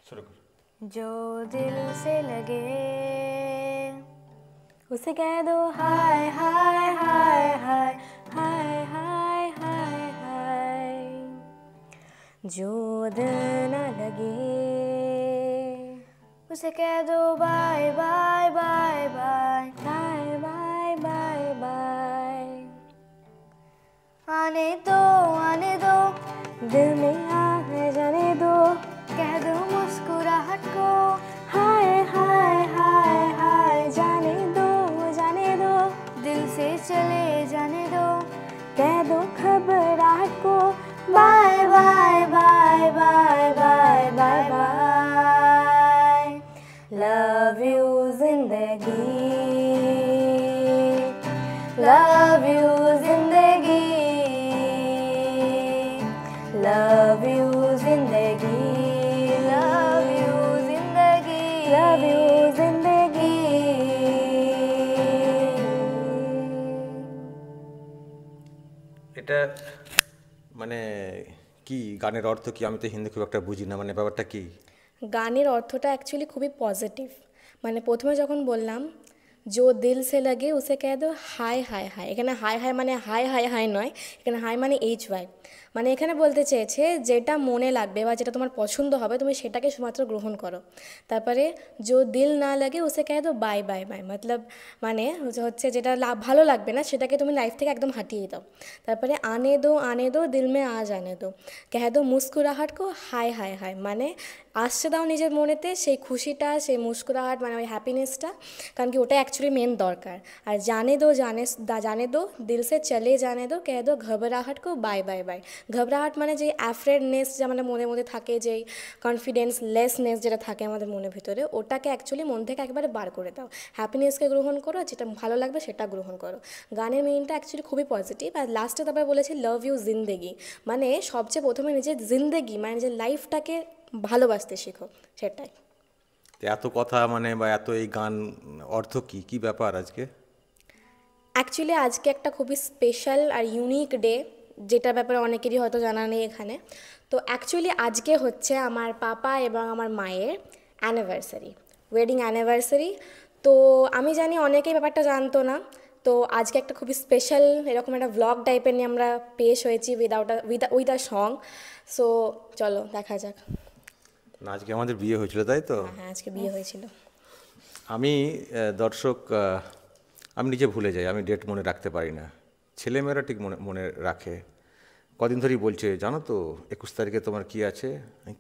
शुरू कर। जो दिल से लगे उसे कह दो हाय हाय हाय हाय हाय हाय हाय हाय। जो दिल न लगे उसे कह दो bye bye bye bye bye bye bye bye. आने दो दिल में आह जाने दो, कह दो मुस्कुराहट को हाय हाय हाय हाय। जाने दो दिल से चले जाने दो, कह दो घबराहट को bye bye bye bye bye bye bye. Love you जिंदगी, लव यू जिंदगी, लव यू जिंदगी, लव यू जिंदगी, लव यू जिंदगी। এটা মানে কি গানের অর্থ কি? আমি তো হিন্দি খুব একটা বুঝি না, মানে ব্যাপারটা কি? গানের অর্থটা অ্যাকচুয়ালি খুবই পজিটিভ। মানে প্রথমে যখন বললাম জো দিল সে লাগে উসে কহ দো হাই হাই হাই, এখানে হাই হাই মানে হাই হাই হাই নয়, এখানে হাই মানে HY। মানে এখানে বলতে চেয়েছে যেটা মনে লাগবে বা যেটা তোমার পছন্দ হবে তুমি সেটাকে শুধুমাত্র গ্রহণ করো। তারপরে জো দিল না লাগে উসে কহ দো বাই বাই বাই, মতলব মানে হচ্ছে যেটা ভালো লাগবে না সেটাকে তুমি লাইফ থেকে একদম হাটিয়ে দাও। তারপরে আনে দো দিল মে আ জানে দো, কহ দো মুস্কুরাহট কো হাই হাই হাই, মানে আসতে দাও নিজের মনেতে সেই খুশিটা, সেই মুস্কুরাহট মানে ওই হ্যাপিনেসটা, কারণ কি ওটা অ্যাকচুয়ালি মেন দরকার। আর জানে দো দিল সে চলে জানে দো, কহ দো ঘবরাহট কো বাই বাই বাই। ঘবরাহট মানে যে অ্যাফ্রেডনেস যে আমাদের মনের মধ্যে থাকে, যেই কনফিডেন্স লেসনেস যেটা থাকে আমাদের মনের ভিতরে, ওটাকে অ্যাকচুয়ালি মন থেকে একবারে বার করে দাও। হ্যাপিনেসকে গ্রহণ করো, যেটা ভালো লাগবে সেটা গ্রহণ করো। গানের মিনিংটা অ্যাকচুয়ালি খুবই পজিটিভ। আর লাস্টে তারপরে বলেছি লাভ ইউ জিন্দেগি, মানে সবচেয়ে প্রথমে নিজের জিন্দেগি মানে নিজের লাইফটাকে ভালোবাসতে শেখো, সেটাই। তো এত কথা মানে বা এত এই গান অর্থ কি কি ব্যাপার আজকে? অ্যাকচুয়ালি আজকে একটা খুবই স্পেশাল আর ইউনিক ডে, যেটার ব্যাপারে অনেকেরই হয়তো জানা নেই এখানে। তো অ্যাকচুয়ালি আজকে হচ্ছে আমার পাপা এবং আমার মায়ের অ্যানিভার্সারি, ওয়েডিং অ্যানিভার্সারি। তো আমি জানি অনেকেই ব্যাপারটা জানতো না। তো আজকে একটা খুবই স্পেশাল এরকম একটা ভ্লগ টাইপের নিয়ে আমরা পেশ হয়েছি উইথ আ সং। সো চলো দেখা যাক। না, আজকে আমাদের বিয়ে হয়েছিল, তাই তো? হ্যাঁ হ্যাঁ, আজকে বিয়ে হয়েছিল। আমি দর্শক, আমি নিজে ভুলে যাই, আমি ডেট মনে রাখতে পারি না। ছেলেমেয়েরা ঠিক মনে মনে রাখে। কদিন ধরেই বলছে জানো তো 21 তারিখে তোমার কি আছে?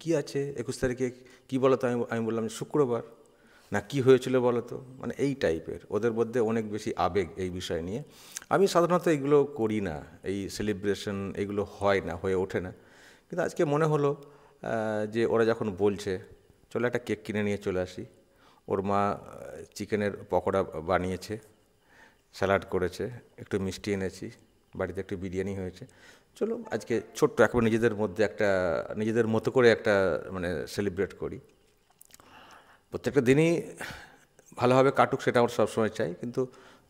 কি আছে 21 তারিখে? কি বলো তো? আমি বললাম শুক্রবার। না কি হয়েছিল বলো তো? মানে এই টাইপের ওদের মধ্যে অনেক বেশি আবেগ এই বিষয় নিয়ে। আমি সাধারণত এগুলো করি না, এই সেলিব্রেশন এগুলো হয় না, হয়ে ওঠে না। কিন্তু আজকে মনে হলো যে ওরা যখন বলছে চলো একটা কেক কিনে নিয়ে চলে আসি। ওর মা চিকেনের পকোড়া বানিয়েছে, স্যালাড করেছে, একটু মিষ্টি এনেছি, বাড়িতে একটু বিরিয়ানি হয়েছে। চলো আজকে ছোট্ট একবার নিজেদের মধ্যে একটা নিজেদের মতো করে একটা মানে সেলিব্রেট করি। প্রত্যেকটা দিনই ভালোভাবে কাটুক সেটা আমরা সবসময় চাই, কিন্তু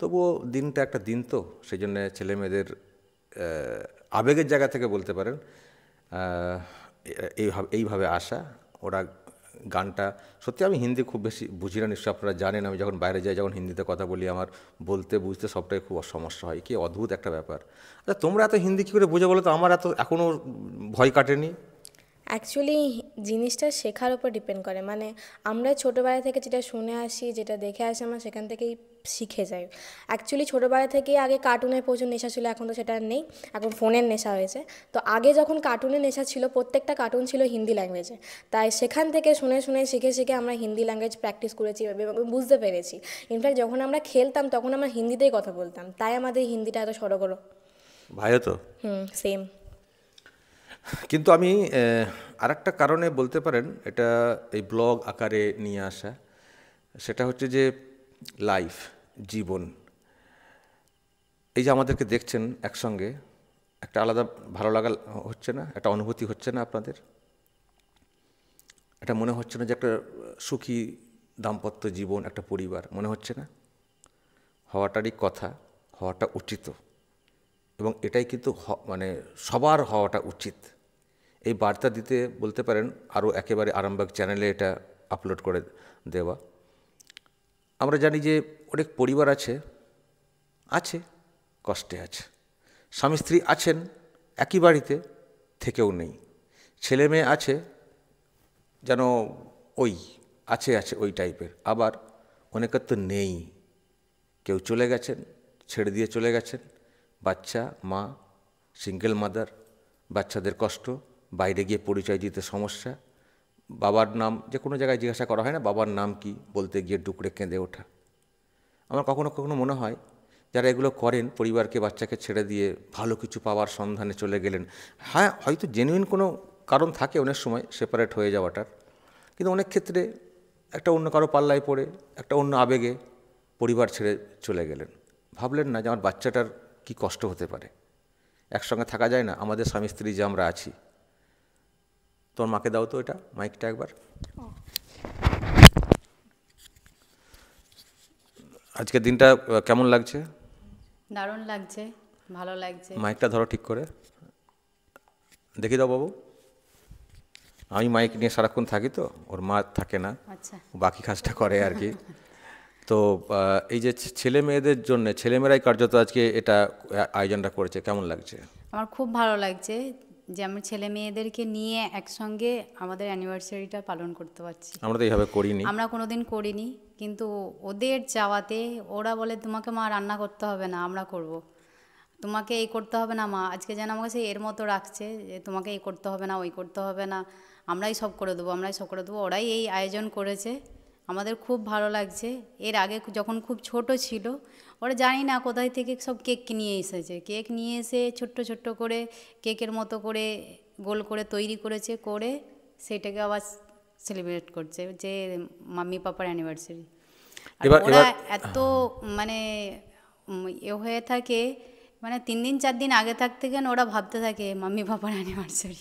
তবুও দিনটা একটা দিন তো, সেই জন্যে ছেলেমেয়েদের আবেগের জায়গা থেকে বলতে পারেন এইভাবে আসা। ওরা গানটা সত্যি, আমি হিন্দি খুব বেশি বুঝি না, নিশ্চয়ই আপনারা জানেন। আমি যখন বাইরে যাই, যখন হিন্দিতে কথা বলি, আমার বলতে বুঝতে সবটাই খুব সমস্যা হয়। কি অদ্ভুত একটা ব্যাপার। আচ্ছা তোমরা এত হিন্দি কী করে বুঝে বলো তো? আমার এত এখনও ভয় কাটেনি। অ্যাকচুয়ালি জিনিসটা শেখার ওপর ডিপেন্ড করে। মানে আমরা ছোটোবেলা থেকে যেটা শুনে আসি, যেটা দেখে আসি, আমরা সেখান থেকেই শিখে যাই। অ্যাকচুয়ালি ছোটোবেলা থেকেই আগে কার্টুনের প্রচুর নেশা ছিল, এখন তো সেটা আর নেই, এখন ফোনের নেশা হয়েছে। তো আগে যখন কার্টুনের নেশা ছিল, প্রত্যেকটা কার্টুন ছিল হিন্দি ল্যাঙ্গুয়েজে, তাই সেখান থেকে শুনে শুনে শিখে শিখে আমরা হিন্দি ল্যাঙ্গুয়েজ প্র্যাকটিস করেছি এবং বুঝতে পেরেছি। ইনফ্যাক্ট যখন আমরা খেলতাম তখন আমরা হিন্দিতেই কথা বলতাম, তাই আমাদের হিন্দিটা এত সড়গড়। ভাইও তো। সেম। কিন্তু আমি আরেকটা কারণে বলতে পারেন এটা এই ব্লগ আকারে নিয়ে আসা, সেটা হচ্ছে যে লাইফ, জীবন, এই যে আমাদেরকে দেখছেন একসঙ্গে, একটা আলাদা ভালো লাগা হচ্ছে না? একটা অনুভূতি হচ্ছে না আপনাদের? এটা মনে হচ্ছে না যে একটা সুখী দাম্পত্য জীবন, একটা পরিবার মনে হচ্ছে না? হওয়াটারই কথা, হওয়াটা উচিত, এবং এটাই কিন্তু মানে সবার হওয়াটা উচিত। এই বার্তা দিতে বলতে পারেন আরও একেবারে আরামবাগ চ্যানেলে এটা আপলোড করে দেওয়া। আমরা জানি যে অনেক পরিবার আছে কষ্টে আছে, স্বামী স্ত্রী আছেন একই বাড়িতে থেকেও নেই, ছেলে মেয়ে আছে যেন ওই আছে ওই টাইপের, আবার অনেকের তো নেই, কেউ চলে গেছেন, ছেড়ে দিয়ে চলে গেছেন, বাচ্চা মা সিঙ্গেল মাদার, বাচ্চাদের কষ্ট, বাইরে গিয়ে পরিচয় দিতে সমস্যা, বাবার নাম যে কোনো জায়গায় জিজ্ঞাসা করা হয় না বাবার নাম কি, বলতে গিয়ে ডুকরে কেঁদে ওঠা। আমার কখনো কখনো মনে হয় যারা এগুলো করেন, পরিবারকে বাচ্চাকে ছেড়ে দিয়ে ভালো কিছু পাওয়ার সন্ধানে চলে গেলেন, হ্যাঁ হয়তো জেনুইন কোনো কারণ থাকে অনেক সময় সেপারেট হয়ে যাওয়াটার, কিন্তু অনেক ক্ষেত্রে একটা অন্য কারো পাল্লায় পড়ে একটা অন্য আবেগে পরিবার ছেড়ে চলে গেলেন। ভাবলেন না যে আমার বাচ্চাটার কি কষ্ট হতে পারে, একসঙ্গে থাকা যায় না, আমাদের স্বামী স্ত্রী যে আমরা আছি। তোর মাকে দাও তো এটা মাইকটা একবার। আজকের দিনটা কেমন লাগছে? দারুণ লাগছে, ভালো লাগছে। মাইকটা ধরো ঠিক করে, দেখি দাও বাবু। আমি মাইক নিয়ে সারাক্ষণ থাকি তো, ওর মা থাকে না, আচ্ছা, বাকি কাজটা করে আর কি। তো এই যে ছেলে মেয়েদের জন্য, ছেলেমেয়েরাই কার্যত আজকে এটা আয়োজনটা করেছে, কেমন লাগছে? আমার খুব ভালো লাগছে যে আমি ছেলে মেয়েদেরকে নিয়ে একসঙ্গে আমাদের অ্যানিভার্সারিটা পালন করতে পারছি। আমরা তো এইভাবে করিনি, আমরা কোনোদিন করিনি, কিন্তু ওদের চাওয়াতে ওরা বলে তোমাকে মা রান্না করতে হবে না, আমরা করব। তোমাকে এই করতে হবে না মা, আজকে যেন আমাকে সেই এর মতো রাখছে যে তোমাকে এই করতে হবে না, ওই করতে হবে না, আমরাই সব করে দেবো, আমরাই সব করে দেবো। ওরাই এই আয়োজন করেছে, আমাদের খুব ভালো লাগছে। এর আগে যখন খুব ছোট ছিল, ওরা জানি না কোথায় থেকে সব কেক নিয়ে এসেছে, কেক নিয়ে এসে ছোট্ট ছোট্ট করে কেকের মতো করে গোল করে তৈরি করেছে, করে সেটাকে আবার সেলিব্রেট করছে যে মাম্মি পাপার অ্যানিভার্সারি। ওরা এত মানে এ হয়ে থাকে, মানে 3 দিন 4 দিন আগে থাকতে কেন ওরা ভাবতে থাকে মাম্মি পাপার অ্যানিভার্সারি।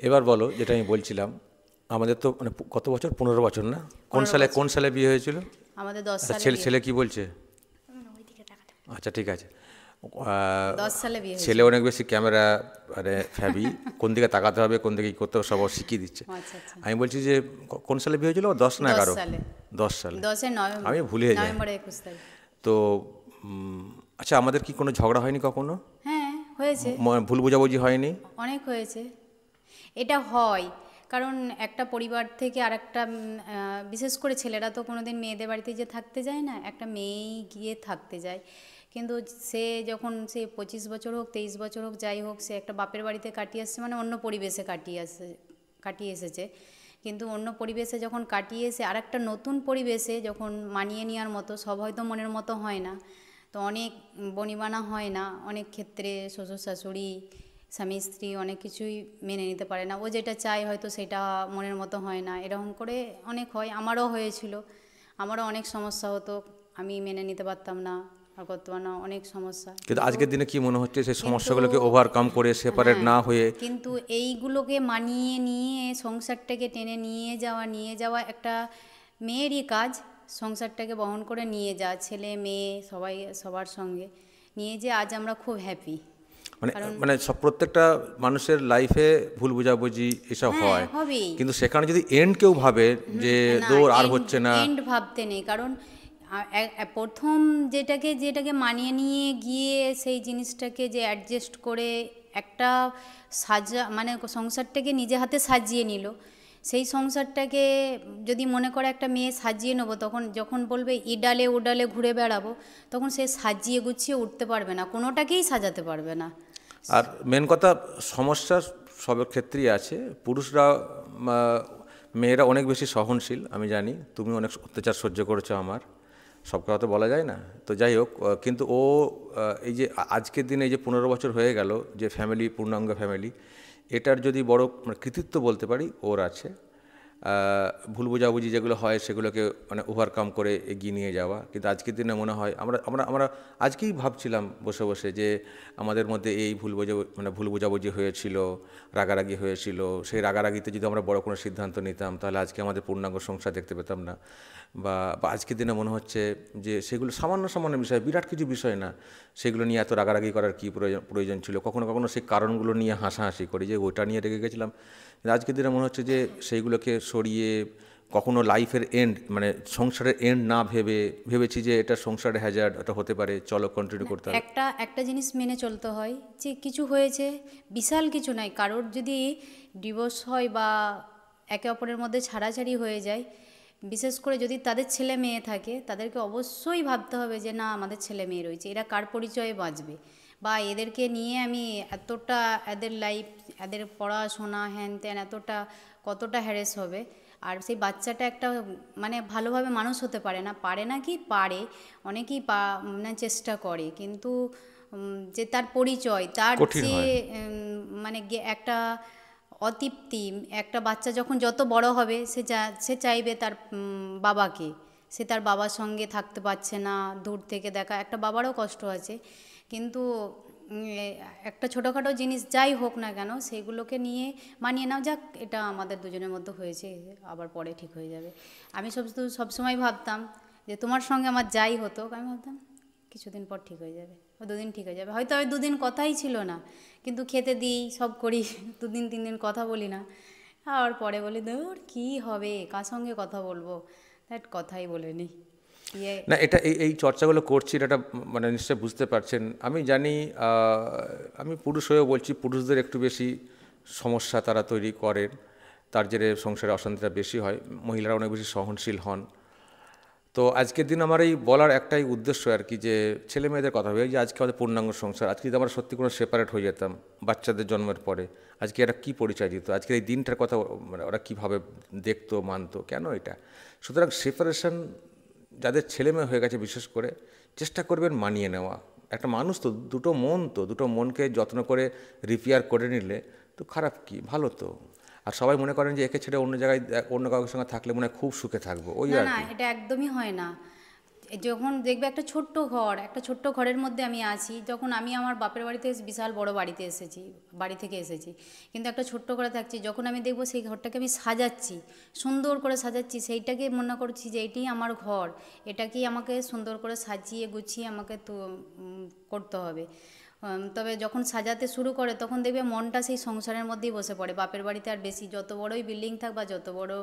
এবার বলো যেটা আমি বলছিলাম, আমাদের তো মানে কত বছর, 15 বছর না? কোন সালে বিয়ে হয়েছিল? আমাদের 10 সালে। ছেলে কি বলছে? আচ্ছা ঠিক আছে, 10 সালে বিয়ে। ছেলে অনেক বেশি ক্যামেরা মানে ফ্যাবি, কোন দিকে তাকাতে হবে কোন দিকে কী করতে হবে সব শিখিয়ে দিচ্ছে। আচ্ছা আচ্ছা, আমি বলছি যে কোন সালে বিয়ে হয়েছিল? 10 না 11? 10 সালে। 10 নভেম্বর, আমি ভুলে যাই। নভেম্বর 21 তারিখ। তো আচ্ছা, আমাদের কি কোনো ঝগড়া হয়নি কখনো? হ্যাঁ হয়েছে, ভুল বোঝাবুঝি হয়নি? অনেক হয়েছে। এটা হয় কারণ একটা পরিবার থেকে আরেকটা, বিশেষ করে ছেলেরা তো কোনোদিন মেয়েদের বাড়িতে যে থাকতে যায় না, একটা মেয়েই গিয়ে থাকতে যায়। কিন্তু সে যখন সে 25 বছর হোক 23 বছর হোক যাই হোক, সে একটা বাপের বাড়িতে কাটিয়ে আসছে, মানে অন্য পরিবেশে কাটিয়ে এসেছে। কিন্তু অন্য পরিবেশে যখন কাটিয়ে এসে আরেকটা নতুন পরিবেশে যখন মানিয়ে নেওয়ার মতো, সব হয়তো মনের মতো হয় না, তো অনেক বনিবানা হয় না, অনেক ক্ষেত্রে শ্বশুর শাশুড়ি স্বামী স্ত্রী অনেক কিছুই মেনে নিতে পারে না, ও যেটা চায় হয়তো সেটা মনের মতো হয় না, এরকম করে অনেক হয়। আমারও হয়েছিল, আমারও অনেক সমস্যা হতো, আমি মেনে নিতে পারতাম না, আর করতে পারতাম না, অনেক সমস্যা। কিন্তু আজকের দিনে কি মনে হচ্ছে সেই সমস্যাগুলোকে ওভারকাম করে সেপারেট না হয়ে, কিন্তু এইগুলোকে মানিয়ে নিয়ে সংসারটাকে টেনে নিয়ে যাওয়া একটা মেয়েরই কাজ, সংসারটাকে বহন করে নিয়ে যাওয়া, ছেলে মেয়ে সবাই সবার সঙ্গে নিয়ে যে আজ আমরা খুব হ্যাপি। মানে সব প্রত্যেকটা মানুষের লাইফে ভুল বোঝাবুঝি এসব হয়, কিন্তু সেখানে যদি এন্ড কেউ ভাবে যে দৌড় আর হচ্ছে না, এন্ড ভাবতে নেই। কারণ প্রথম যেটাকে মানিয়ে নিয়ে গিয়ে সেই জিনিসটাকে যে অ্যাডজাস্ট করে একটা মানে সংসারটাকে নিজে হাতে সাজিয়ে নিল, সেই সংসারটাকে যদি মনে করে একটা মেয়ে সাজিয়ে নেবো, তখন যখন বলবে ই ডালে ও ডালে ঘুরে বেড়াবো, তখন সে সাজিয়ে গুছিয়ে উঠতে পারবে না, কোনোটাকেই সাজাতে পারবে না। আর মেন কথা সমস্যা সবের ক্ষেত্রেই আছে। পুরুষরা, মেয়েরা অনেক বেশি সহনশীল, আমি জানি তুমি অনেক অত্যাচার সহ্য করেছো, আমার সব কথা তো বলা যায় না। তো যাই হোক, কিন্তু ও এই যে আজকের দিনে এই যে 15 বছর হয়ে গেল যে ফ্যামিলি, পূর্ণাঙ্গ ফ্যামিলি, এটার যদি বড় কৃতিত্ব বলতে পারি ওর আছে। ভুল বোঝাবুঝি যেগুলো হয় সেগুলোকে মানে ওভারকাম করে এগিয়ে নিয়ে যাওয়া। কিন্তু আজকের দিনে মনে হয় আমরা আমরা আমরা আজকেই ভাবছিলাম বসে বসে যে আমাদের মধ্যে এই ভুল বোঝাবুঝি হয়েছিল, রাগারাগি হয়েছিল, সেই রাগারাগিতে যদি আমরা বড় কোনো সিদ্ধান্ত নিতাম তাহলে আজকে আমাদের পূর্ণাঙ্গ সংসার দেখতে পেতাম না। বা আজকের দিনে মনে হচ্ছে যে সেগুলো সামান্য সামান্য বিষয়, বিরাট কিছু বিষয় না, সেগুলো নিয়ে এত রাগারাগি করার কী প্রয়োজন ছিল। কখনো কখনো সেই কারণগুলো নিয়ে হাসাহাসি করি যে ওইটা নিয়ে রেগে গেছিলাম। কিন্তু আজকের দিনে মনে হচ্ছে যে সেইগুলোকে সরিয়ে কখনো লাইফের এন্ড মানে সংসারের এন্ড না ভেবেছি যে এটা সংসারের হ্যাজার্ড, এটা হতে পারে, চলো কন্টিনিউ করতে হবে। একটা একটা জিনিস মেনে চলতে হয় যে কিছু হয়েছে, বিশাল কিছু নাই, কারোর যদি ডিভোর্স হয় বা একে অপরের মধ্যে ছাড়াছাড়ি হয়ে যায়, বিশেষ করে যদি তাদের ছেলে মেয়ে থাকে, তাদেরকে অবশ্যই ভাবতে হবে যে না আমাদের ছেলে মেয়ে রয়েছে, এরা কার পরিচয়ে বাঁচবে, বা এদেরকে নিয়ে আমি এতটা এদের লাইফ, এদের পড়াশোনা হ্যান ত্যান এতটা কতটা হ্যারেস হবে। আর সেই বাচ্চাটা একটা মানে ভালোভাবে মানুষ হতে পারে না কি পারে, অনেকেই মানে চেষ্টা করে, কিন্তু যে তার পরিচয়, তার কঠিন যে হয়। মানে একটা অতৃপ্তি, একটা বাচ্চা যখন যত বড় হবে সে চাইবে তার বাবাকে, সে তার বাবার সঙ্গে থাকতে পারছে না, দূর থেকে দেখা, একটা বাবারও কষ্ট আছে। কিন্তু একটা ছোটোখাটো জিনিস যাই হোক না কেন সেগুলোকে নিয়ে মানিয়ে নাও, যাক এটা আমাদের দুজনের মধ্যে হয়েছে, আবার পরে ঠিক হয়ে যাবে। আমি সবসময় ভাবতাম যে তোমার সঙ্গে আমার যাই হতো, আমি ভাবতাম কিছুদিন পর ঠিক হয়ে যাবে, ও দুদিন ঠিক হয়ে যাবে, হয়তো ওই দুদিন কথাই ছিল না, কিন্তু খেতে দিই সব করি, 2 দিন 3 দিন কথা বলি না, আর পরে বলি ধুর কী হবে, কার সঙ্গে কথা বলবো, দ্যাট কথাই বলে নিই ইয়ে। না, এটা এই চর্চাগুলো করছি এটা মানে নিশ্চয়ই বুঝতে পারছেন। আমি জানি, আমি পুরুষ হয়েও বলছি, পুরুষদের একটু বেশি সমস্যা তারা তৈরি করেন, তার জেরে সংসারে অশান্তিটা বেশি হয়, মহিলারা অনেক বেশি সহনশীল হন। তো আজকের দিন আমার এই বলার একটাই উদ্দেশ্য আর কি, যে ছেলে মেয়েদের কথা হবে, যে আজকে আমাদের পূর্ণাঙ্গ সংসার, আজকে যদি আমরা সত্যি কোনো সেপারেট হয়ে যেতাম বাচ্চাদের জন্মের পরে, আজকে এরা কী পরিচয় দিত, আজকের এই দিনটার কথা মানে ওরা কীভাবে দেখতো মানতো, কেন এটা। সুতরাং সেপারেশন যাদের ছেলে মেয়ে হয়ে গেছে বিশেষ করে চেষ্টা করবেন মানিয়ে নেওয়া। একটা মানুষ তো, দুটো মনকে যত্ন করে রিপেয়ার করে নিলে তো খারাপ কি, ভালো তো। আর সবাই মনে করেন যে একে ছেড়ে অন্য জায়গায় অন্য কারোর সঙ্গে থাকলে মনে হয় খুব সুখে থাকবো, ওই না আর না, কি। এটা একদমই হয় না। যখন দেখবে একটা ছোট্ট ঘরের মধ্যে আমি আছি, যখন আমি আমার বাপের বাড়িতে বিশাল বড় বাড়ি থেকে এসেছি, কিন্তু একটা ছোট্ট ঘরে থাকছি, যখন আমি দেখবো সেই ঘরটাকে আমি সাজাচ্ছি, সুন্দর করে সাজাচ্ছি, সেইটাকে মনে করছি যে এটাই আমার ঘর, এটাকেই আমাকে সুন্দর করে সাজিয়ে গুছিয়ে আমাকে তো করতে হবে। তবে যখন সাজাতে শুরু করে তখন দেখবে মনটা সেই সংসারের মধ্যেই বসে পড়ে। বাপের বাড়িতে আর বেশি, যত বড়ই বিল্ডিং থাক বা যত বড়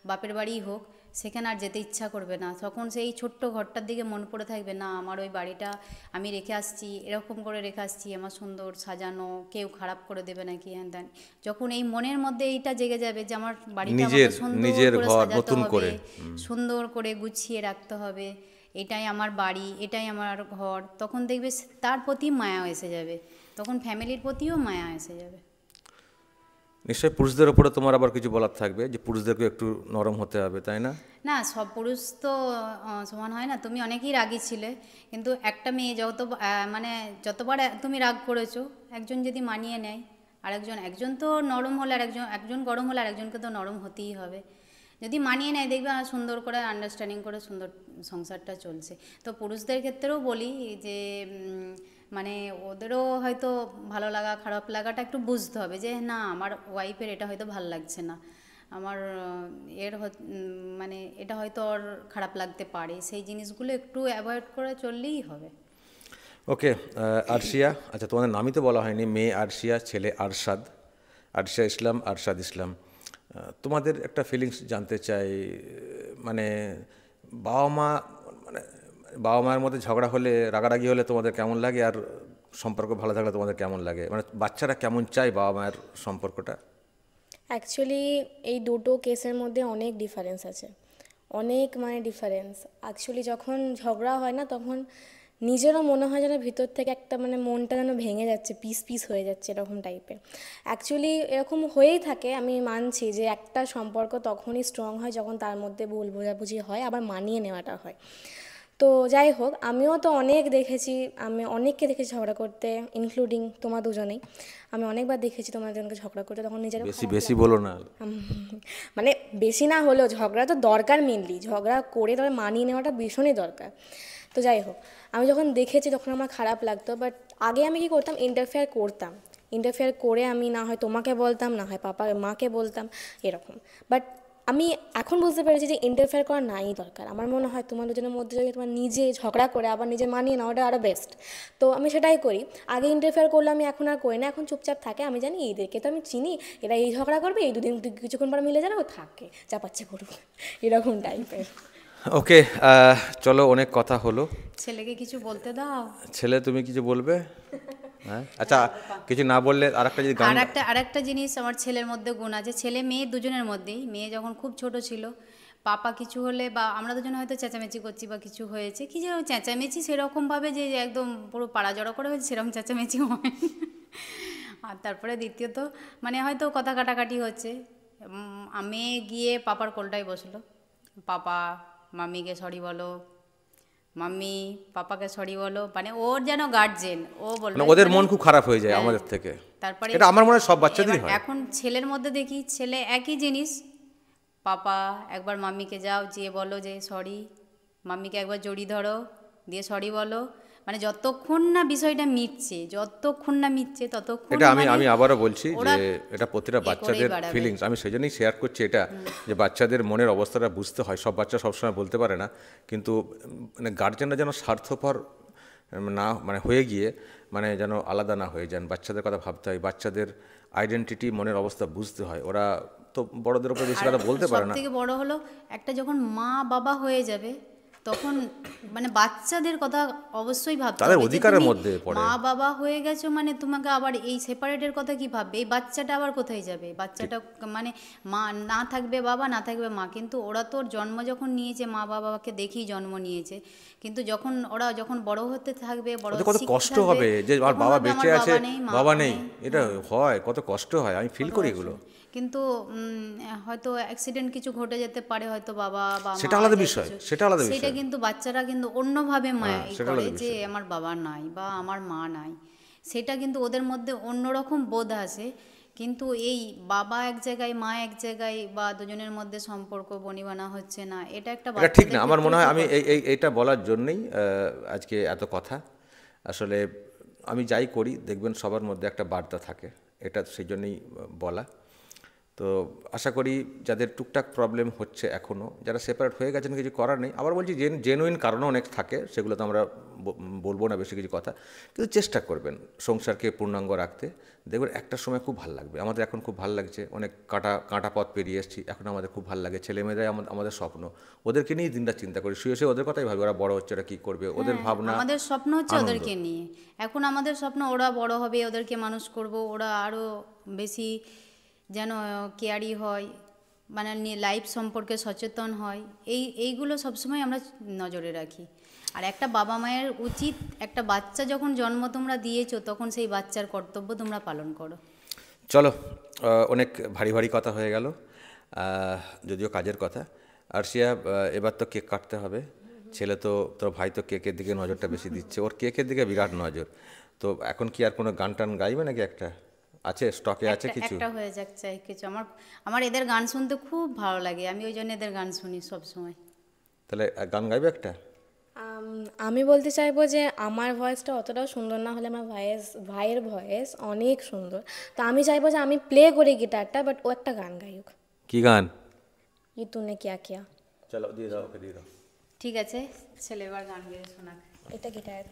বাপের বাড়িই হোক, সেখানে আর যেতে ইচ্ছা করবে না। তখন সেই ছোট্ট ঘরটার দিকে মন পড়ে থাকবে, না আমার ওই বাড়িটা আমি রেখে আসছি, এরকম করে রেখে আসছি, আমার সুন্দর সাজানো, কেউ খারাপ করে দেবে নাকি হ্যান ত্যান। যখন এই মনের মধ্যে এইটা জেগে যাবে যে আমার বাড়িটা আমাকে সুন্দর নিজের করে ঘর সাজাতে নতুন হবে, করে। সুন্দর করে গুছিয়ে রাখতে হবে, এটাই আমার বাড়ি, এটাই আমার ঘর, তখন দেখবে তার প্রতি মায়া এসে যাবে, তখন ফ্যামিলির প্রতিও মায়া এসে যাবে। নিশ্চয়ই পুরুষদের ওপরে তোমার আবার কিছু বলার থাকবে, যে পুরুষদেরকে একটু নরম হতে হবে, তাই না? না, সব পুরুষ তো সমান হয় না, তুমি অনেকেই রাগী ছিলে, কিন্তু একটা মেয়ে মানে যতবার তুমি রাগ করেছো, একজন যদি মানিয়ে নেয়, একজন তো নরম হলে আর একজন গরম হলে আর একজনকে তো নরম হতেই হবে। যদি মানিয়ে নেয় দেখবে সুন্দর করে আন্ডারস্ট্যান্ডিং করে সুন্দর সংসারটা চলছে। তো পুরুষদের ক্ষেত্রেও বলি যে মানে ওদেরও হয়তো ভালো লাগা খারাপ লাগাটা একটু বুঝতে হবে, যে না আমার ওয়াইফের এটা হয়তো ভালো লাগছে না, আমার মানে এটা হয়তো ওর খারাপ লাগতে পারে, সেই জিনিসগুলো একটু অ্যাভয়েড করে চললেই হবে। ওকে, আরশিয়া, আচ্ছা তোমাদের নামই তো বলা হয়নি, মেয়ে আরশিয়া, ছেলে আরশাদ, আরশিয়া ইসলাম, আরশাদ ইসলাম। তোমাদের একটা ফিলিংস জানতে চাই, মানে বাবা মা মানে বাবা মায়ের মধ্যে ঝগড়া হলে, রাগারাগি হলে তোমাদের কেমন লাগে, আর সম্পর্ক ভালো থাকলে তোমাদের কেমন লাগে, মানে বাচ্চারা কেমন চায় বাবা মায়ের সম্পর্কটা? অ্যাকচুয়ালি এই দুটো কেসের মধ্যে অনেক ডিফারেন্স আছে, অনেক মানে ডিফারেন্স। অ্যাকচুয়ালি যখন ঝগড়া হয় না, তখন নিজেরও মনে হয় যেন ভিতর থেকে একটা মানে মনটা যেন ভেঙে যাচ্ছে, পিস পিস হয়ে যাচ্ছে, এরকম টাইপের। অ্যাকচুয়ালি এরকম হয়েই থাকে, আমি মানছি যে একটা সম্পর্ক তখনই স্ট্রং হয় যখন তার মধ্যে ভুল বোঝাবুঝি হয়, আবার মানিয়ে নেওয়াটা হয়। তো যাই হোক, আমিও তো অনেক দেখেছি, আমি অনেককে দেখেছি ঝগড়া করতে, ইনক্লুডিং তোমার দুজনেই। আমি অনেকবার দেখেছি তোমার দুজনকে ঝগড়া করতে, তখন নিজেরও বেশি খারাপ বেশি লাগে। বলো না। মানে বেশি না হলেও ঝগড়া তো দরকার, মেনলি ঝগড়া করে তবে মানিয়ে নেওয়াটা ভীষণই দরকার। তো যাই হোক, আমি যখন দেখেছি তখন আমার খারাপ লাগতো, বাট আগে আমি কি করতাম, ইন্টারফেয়ার করতাম। ইন্টারফেয়ার করে আমি না হয় তোমাকে বলতাম, না হয় পাপা মাকে বলতাম, এরকম। বাট আমি এখন বুঝতে পেরেছি যে ইন্টারফেয়ার করা নাই দরকার। আমার মনে হয় তোমার দুজনের মধ্যে যদি তোমার নিজে ঝগড়া করে আবার নিজে মানিয়ে নেওয়াটা আরও বেস্ট। তো আমি সেটাই করি। আগে ইন্টারফেয়ার করলে, আমি এখন আর করি না, এখন চুপচাপ থাকে। আমি জানি এদেরকে তো আমি চিনি, এরা এই ঝগড়া করবে, এই দুদিন কিছুক্ষণ পর মিলে যাবে, ও থাকে যা পাচ্ছে করুক, এরকম টাইপের। ওকে, চলো, অনেক কথা হলো। ছেলেকে কিছু বলতে দাও। ছেলে, তুমি কিছু বলবে? হ্যাঁ, আচ্ছা, কিছু না বললে আর একটা যদি গান। আর একটা জিনিস আমার ছেলের মধ্যে গুণ আছে, ছেলে মেয়ে দুজনের মধ্যেই। মেয়ে যখন খুব ছোট ছিল, পাপা কিছু হলে বা আমরা দুজনে হয়তো চেঁচামেচি করছি বা কিছু হয়েছে, কি যেন চেঁচামেচি সেরকমভাবে যে একদম পুরো পাড়া জড়ো করে হয়েছে, সেরকম চেঁচামেচি হয়। আর তারপরে দ্বিতীয়ত মানে হয়তো কথা কাটাকাটি হচ্ছে, আমি গিয়ে পাপার কোলটায় বসলো, পাপা মাম্মিকে সরি বলো, মাম্মি পাপাকে সরি বলো, মানে ওর যেন গার্জেন, ও বলবে মানে ওদের মানে মন খুব খারাপ হয়ে যায় হ্যাঁ। আমাদের থেকে। তারপরে এটা আমার মনে হয় সব বাচ্চাদেরই এবার হয়। এখন ছেলের মধ্যে দেখি, ছেলে একই জিনিস, পাপা একবার মাম্মিকে যাও যেয়ে বলো যে সরি, মাম্মিকে একবার জড়িয়ে ধরো দিয়ে সরি বলো, মানে যতক্ষণ না বিষয়টা মিটছে ততক্ষণ এটা আমি মানে আমি আবারও বলছি যে ওরা এটা প্রতিটা করেই বাচ্চাদের বেড়াবে। ফিলিংস। আমি সেই জন্যই শেয়ার করছি এটা, যে বাচ্চাদের মনের অবস্থাটা বুঝতে হয়। সব বাচ্চা সবসময় বলতে পারে না, কিন্তু মানে গার্জেনরা যেন স্বার্থপর না মানে হয়ে গিয়ে মানে যেন আলাদা না হয়ে যান। বাচ্চাদের কথা ভাবতে হয়, বাচ্চাদের আইডেন্টিটি, মনের অবস্থা বুঝতে হয়। ওরা তো বড়দের উপর বেশি কথা বলতে পারে সব না। থেকে বড় হলো, একটা যখন মা বাবা হয়ে যাবে তখন মানে বাচ্চাদের কথা অবশ্যই ভাবতে তাদের হবে যে অধিকারের তুমি মধ্যে পড়ে। মা বাবা হয়ে গেছো, মানে তোমাকে আবার এই সেপারেটের কথা কি ভাববে, এই বাচ্চাটা আবার কোথায় যাবে, বাচ্চাটা মানে মা না থাকবে বাবা, না থাকবে মা, কিন্তু ওরা তো জন্ম যখন নিয়েছে মা বাবাকে দেখেই জন্ম নিয়েছে, কিন্তু ওরা যখন বড় হতে থাকবে, বড় ওদের কত শিখতে কষ্ট থাকবে, হবে যে আর তখন বাবা ভাববে বেঁচে আমার আছে, বাবা নেই, মা বাবা নেই। নেই। এটা হয়, কত কষ্ট হয়, আমি ফিল করি এগুলো। কিন্তু হয়তো অ্যাক্সিডেন্ট কিছু ঘটে যেতে পারে, হয়তো বাবা বা মা সেটা আলাদা যায় বিষয়, কিছু, সেটা আলাদা সেটা বিষয়। কিন্তু বাচ্চারা কিন্তু অন্যভাবে হ্যাঁ, ই সেটা করে আলাদা যে বিষয়। আমার বাবা নাই বা আমার মা নাই, সেটা কিন্তু ওদের মধ্যে অন্যরকম বোধ আসে। কিন্তু এই বাবা এক জায়গায় মা এক জায়গায় বা দুজনের মধ্যে সম্পর্ক বনিবানা হচ্ছে না, এটা একটা এটা ঠিক না, বাচ্চাদের আমার ক্ষেত্রে মনে হয়। খুব আমি কষ্ট। এইটা বলার জন্যই আজকে এত কথা। আসলে আমি যাই করি দেখবেন সবার মধ্যে একটা বার্তা থাকে, এটা সেই জন্যই বলা। তো আশা করি যাদের টুকটাক প্রবলেম হচ্ছে এখনও, যারা সেপারেট হয়ে গেছেন, কিছু করার নেই। আবার বলছি জেনুইন কারণও অনেক থাকে, সেগুলো তো আমরা বলবো না বেশি কিছু কথা, কিন্তু চেষ্টা করবেন সংসারকে পূর্ণাঙ্গ রাখতে। দেখবেন একটা সময় খুব ভালো লাগবে। আমাদের এখন খুব ভালো লাগছে, অনেক কাঁটা পথ পেরিয়ে এসেছি, এখন আমাদের খুব ভালো লাগে। ছেলেমেয়েরাই আমাদের স্বপ্ন, ওদেরকে নিয়েই দিনটা চিন্তা করি, শুয়ে শুয়ে ওদের কথাই ভাবি, ওরা বড় হচ্ছে, ওরা কী করবে, ওদের হ্যাঁ, ভাবনা, আমাদের স্বপ্ন হচ্ছে আনন্দ। ওদেরকে নিয়ে। এখন আমাদের স্বপ্ন ওরা বড় হবে, ওদেরকে মানুষ করব, ওরা আরও বেশি যেন কেয়ারি হয়, মানে লাইফ সম্পর্কে সচেতন হয়, এইগুলো সবসময় আমরা নজরে রাখি। আর একটা বাবা মায়ের উচিত, একটা বাচ্চা যখন জন্ম তোমরা দিয়েছো, তখন সেই বাচ্চার কর্তব্য তোমরা পালন করো। চলো, অনেক ভারী ভারী কথা হয়ে গেল, যদিও কাজের কথা। আরশিয়া, এবার তো কেক কাটতে হবে। ছেলে তো, তোর ভাই তো কেকের দিকে নজরটা বেশি দিচ্ছে, ওর কেকের দিকে বিরাট নজর। তো এখন কি আর কোনো গান টান গাইবে নাকি? একটা আছে, স্টকে আছে কিছু? একটা হয়ে যাক চাই কিছু, আমার এদের গান শুনতে খুব ভালো লাগে, আমি ওই জন্য এদের গান শুনি সব সময়। তাহলে গান গাইবে একটা? আমি বলতে চাইবো যে আমার ভয়েসটা অতটাও সুন্দর না হলে আমার ভাইয়ের ভয়েস অনেক সুন্দর। তো আমি চাইবো যে আমি প্লে করি গিটারটা, বাট ও একটা গান গাইুক। কি গান? ই তুনে কিয়া কিয়া। চলো, দিয়ে দাও, ওকে দিয়ে দাও। ঠিক আছে, ছেলে এবার গান গেয়ে শোনাক। এটা গিটার,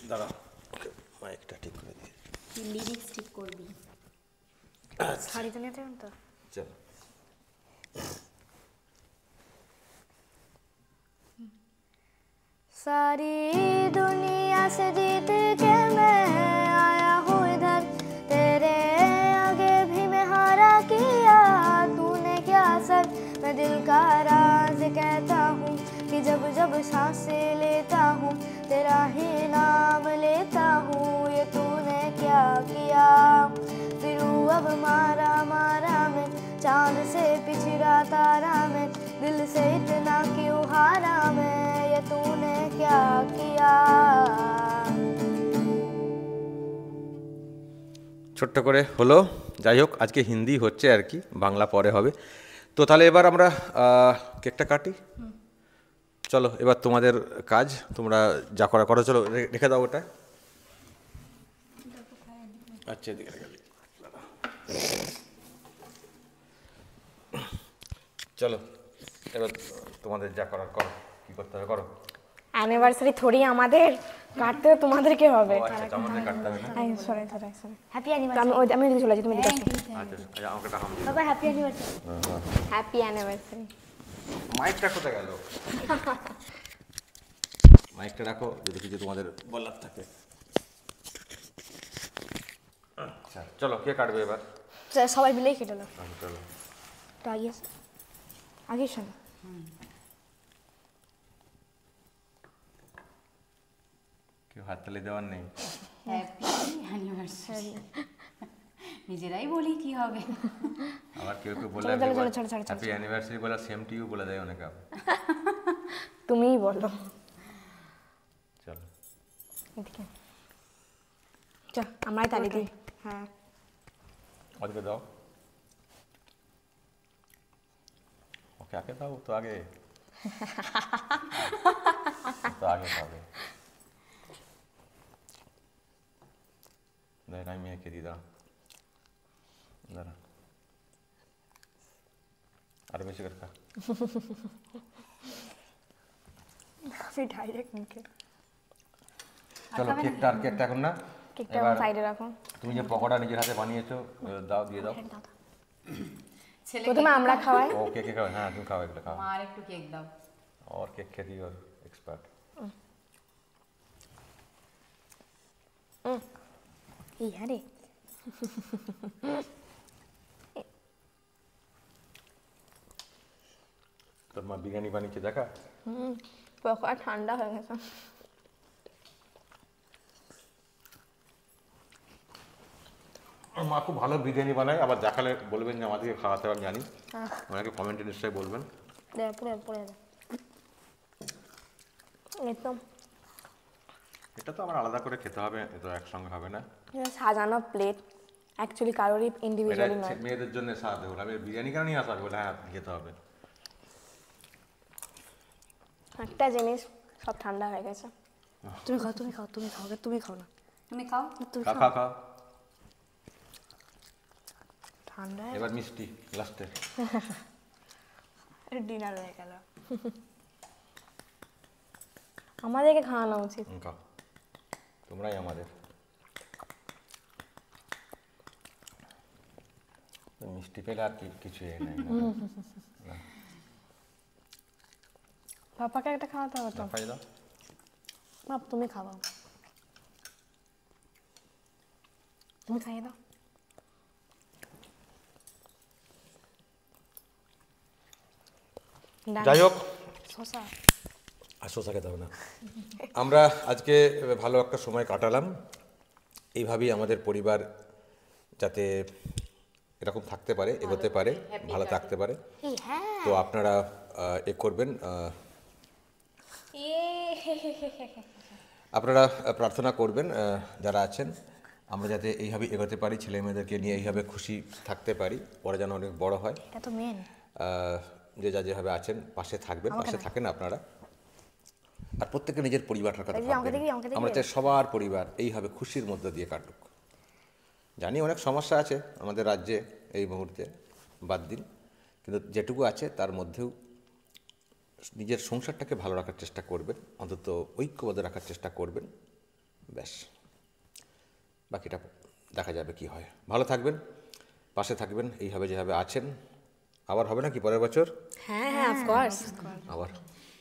দাঁড়াও, ওকে মাইকটা ঠিক করে দিয়ে। লিরিক্স ঠিক করবি। শাড়ি তো নিতে তো। চলো। सारी दुनिया से जीत के मैं आया हूँ इधर, तेरे आगे भी मैं हारा किया, तूने क्या असर। मैं दिल का राज कहता हूँ कि जब जब सांसें लेता हूँ, तेरा ही नाम लेता हूँ, ये तूने क्या किया। फिर अब मारा मारा मैं, चांद से पिछड़ा तारा मैं, दिल से इतना क्यों हारा मैं। तूने क्या किया। ছোট্ট করে হলো, যাই হোক আজকে হিন্দি হচ্ছে আর কি, বাংলা পরে হবে। তো তাহলে এবার আমরা কেকটা কাটি। চলো এবার তোমাদের কাজ, তোমরা যা করা করো, চলো রেখে দাও ওটা। আচ্ছা এদিকে রেখে দিই। চলো এবার তোমাদের যা করার করো, কী করতে হবে করো। অ্যানিভার্সারি থোড়ি আমাদের কাটতে তো তোমাদেরকে হবে। ও আচ্ছা, আমাদের কাটতে হবে না। Sorry sorry sorry. হ্যাপি আমি অ্যানিভার্সারি। আমি এদিকে চলে যাচ্ছি, তুমি এদিকে আসো। আচ্ছা আচ্ছা, আমাকে টাকা দিও। বাবা হ্যাপি অ্যানিভার্সারি। Happy anniversary. মাইকটা কোথায় গেল? মাইকটা রাখো, যদি কিছু তোমাদের বলার থাকে। আচ্ছা চলো, কে কাটবে এবার? সবাই মিলেই কেটে নাও। চলো তো আগে আগে শোনো। কেউ হাততালি দেওয়ার নেই। হ্যাপি অ্যানিভার্সারি নিজেরাই বলি কি হবে। আবার কেউ কেউ বলে চলো, চলো, চলো, চলো, হ্যাপি অ্যানিভার্সারি বলে সেম টু ইউ বলে দেয় অনেকে। তুমিই বলো। চলো এদিকে চল, আমরাই তালি দিই। হ্যাঁ ওদিকে দাও, ওকে আগে দাও তো, আগে তো আগে পাবে। দেখ আমি মেয়েকে দিই, দাঁড়া দাঁড়া, আরো বেশি করে খা। আমি ডাইরেক্ট মুখে। চলো কেকটা, আর কেকটা এখন না, কেকটা এবার সাইডে রাখো। তুমি যে পকোড়া নিজের হাতে বানিয়েছো, দাও, দিয়ে দাও। ছেলে প্রথমে আমরা খাওয়াই। ও কে কে খাবে? হ্যাঁ তুমি খাও, এগুলো খাও। মা আর একটু কেক দাও। और केक खेती और एक्सपर्ट। এই হ্যাঁ রে, তোর মা বিরিয়ানি বানিয়েছে দেখা? পকোড়া ঠান্ডা হয়ে গেছে। আমার মা খুব ভালো বিরিয়ানি বানায়, আবার দেখালে বলবেন যে আমাদেরকে খাওয়াতে হবে, আমি জানি। ওনাকে কমেন্টে নিশ্চয়ই বলবেন। পড়ে পড়ে একদম এটা তো আবার আলাদা করে খেতে হবে, এ তো একসঙ্গে হবে না। সাজানো প্লেট অ্যাকচুয়ালি কারোরই এটা ইন্ডিভিজুয়ালি নয়। মেয়েদের জন্য স্বাদ হবে, আমি বিরিয়ানি কেন নিয়ে আসা হবে? বলে হ্যাঁ খেতে হবে। একটা জিনিস সব ঠান্ডা হয়ে গেছে। তুমি খাও, তুমি খাও, তুমি খাও, তুমি খাও না। তুমি খাও। তুমি খা খাও। খা খা। ঠান্ডা এবার মিষ্টি লাস্টে। ডিনার হয়ে গেল। আমাদেরকে খাওয়ানো উচিত। খাও, তোমরাই আমাদের। মিষ্টি পেলে আর কিছু এ নাই। পাপাকে একটা খাওয়াতে হবে তো। খাই দাও। বাপ তুমি খাওয়াও, তুমি খাইয়ে দাও। যাই হোক, শসা আর শসা খেতে হবে না। আমরা আজকে ভালো একটা সময় কাটালাম। এইভাবেই আমাদের পরিবার যাতে এরকম থাকতে পারে, এগোতে পারে, ভালো থাকতে পারে। তো আপনারা এ করবেন, আপনারা প্রার্থনা করবেন যারা আছেন, আমরা যাতে এইভাবে এগোতে পারি, ছেলে মেয়েদেরকে নিয়ে এইভাবে খুশি থাকতে পারি, পরে যেন অনেক বড় হয়। এটা তো মেন। যে যা যেভাবে আছেন পাশে থাকবেন, পাশে থাকেন আপনারা। আর প্রত্যেকে নিজের পরিবারটার কথা ভাববেন। আমরা চাই সবার পরিবার এইভাবে খুশির মধ্য দিয়ে কাটুক। জানি অনেক সমস্যা আছে আমাদের রাজ্যে এই মুহূর্তে, বাদ দিন, কিন্তু যেটুকু আছে তার মধ্যেও নিজের সংসারটাকে ভালো রাখার চেষ্টা করবেন, অন্তত ঐক্যবদ্ধ রাখার চেষ্টা করবেন। ব্যাস, বাকিটা দেখা যাবে কি হয়। ভালো থাকবেন, পাশে থাকবেন এইভাবে যেভাবে আছেন। আবার হবে না কি পরের বছর? হ্যাঁ হ্যাঁ অফকোর্স। আবার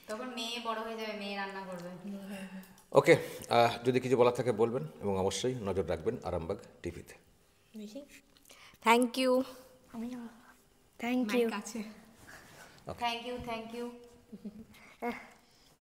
তখন মেয়ে বড় হয়ে যাবে, মেয়ে রান্না করবে। ওকে, যদি কিছু বলার থাকে বলবেন, এবং অবশ্যই নজর রাখবেন আরামবাগ টিভিতে। Thank you. Thank you. Thank you, thank you.